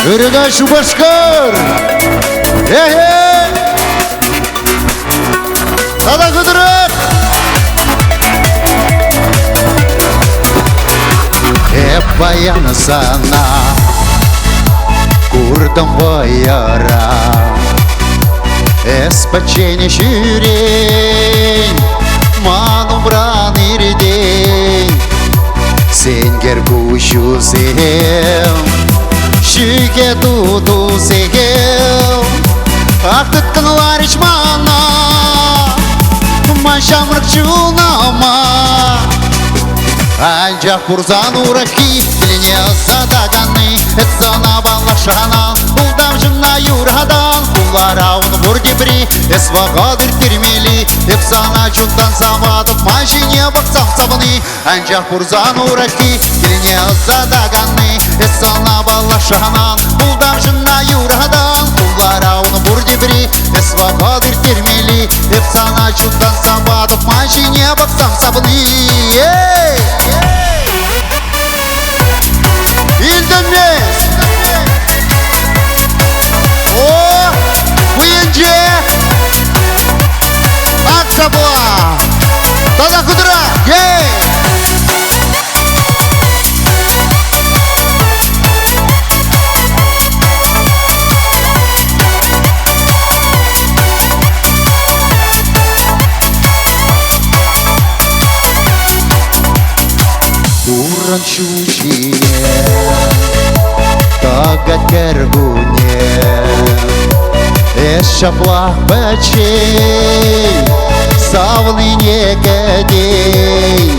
Передачу башкар. Сада кыдырык. Баяны сана курдым баяра эспачене жүрейн ману бран ирдейн сенгер кушу сеем шиге туду сеем актыткан ларич мана маншамрык чунама Анжақ бұрзан ұрақи тіліне задағаны Эцана балашанан Бұлдам жына юрадан Бұлар ауын бұрдебірі Эс вағадыр термели Эпсана жүндан замадып Машине бақсам сабыны Анжақ бұрзан ұрақи тіліне задағаны Эцана балашанан Бұлдам жына юрадан Бұлар ауын бұрдебірі Эс вағадыр термели Эпсана жүндан замадып Машине бақсам сабыны Аксабла, Тада Кудра, Уран чучине, тагат кергуне, эшаплах бачей. Савны некедей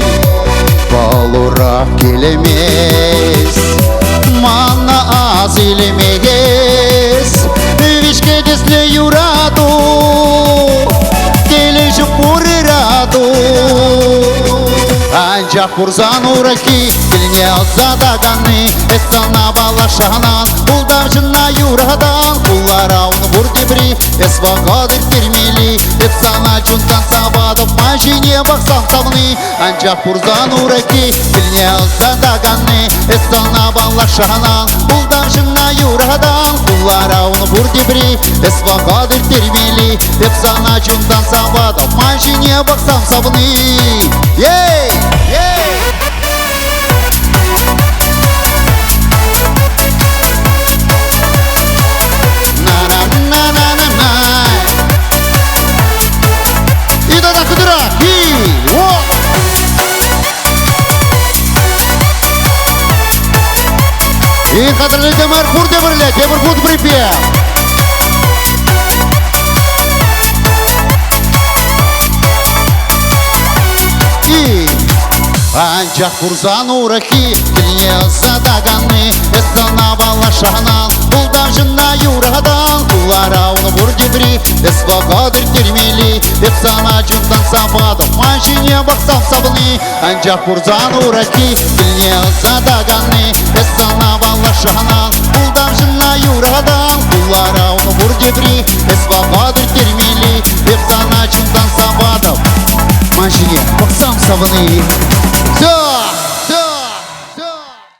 Балурак келемес Манна аз илемес Вишкедесне юраду Кележу пурираду Анжақ бұрзан ұрақи Тіліне задағаны Эстана балашанан Бұлдам жына юрадан Бұлар ауны бұрдебірі Эс вағадыр термели Эпсана жүндан сабадып Машине бақсам сабыны Анжақ бұрзан ұрақи Тіліне задағаны Эстана балашанан Бұлдам жына юрадан Бұлар ауны бұрдебірі Эс вағадыр термели Эпсана жүндан сабадып Машине бақсам сабыны И қадірлі темір бұрды бірлі, темір бұд біріпе. Анжақ бұрзан ұрақи, тіліне задағаны, Эстана балашанан, бұлдам жына юрадан, Бұлар ауны бұрдебірі, эс вағадыр термели, Эпсана жүндан сабадып, Машине бақсам сабыны. Анжақ бұрзан ұрақи, тіліне задағаны, Эстана балашанан, бұлдам жына юрадан, Бұлар ауны бұрдебірі, эс вағадыр термели, Эпсана жүндан сабадып, Машине бақсам сабыны.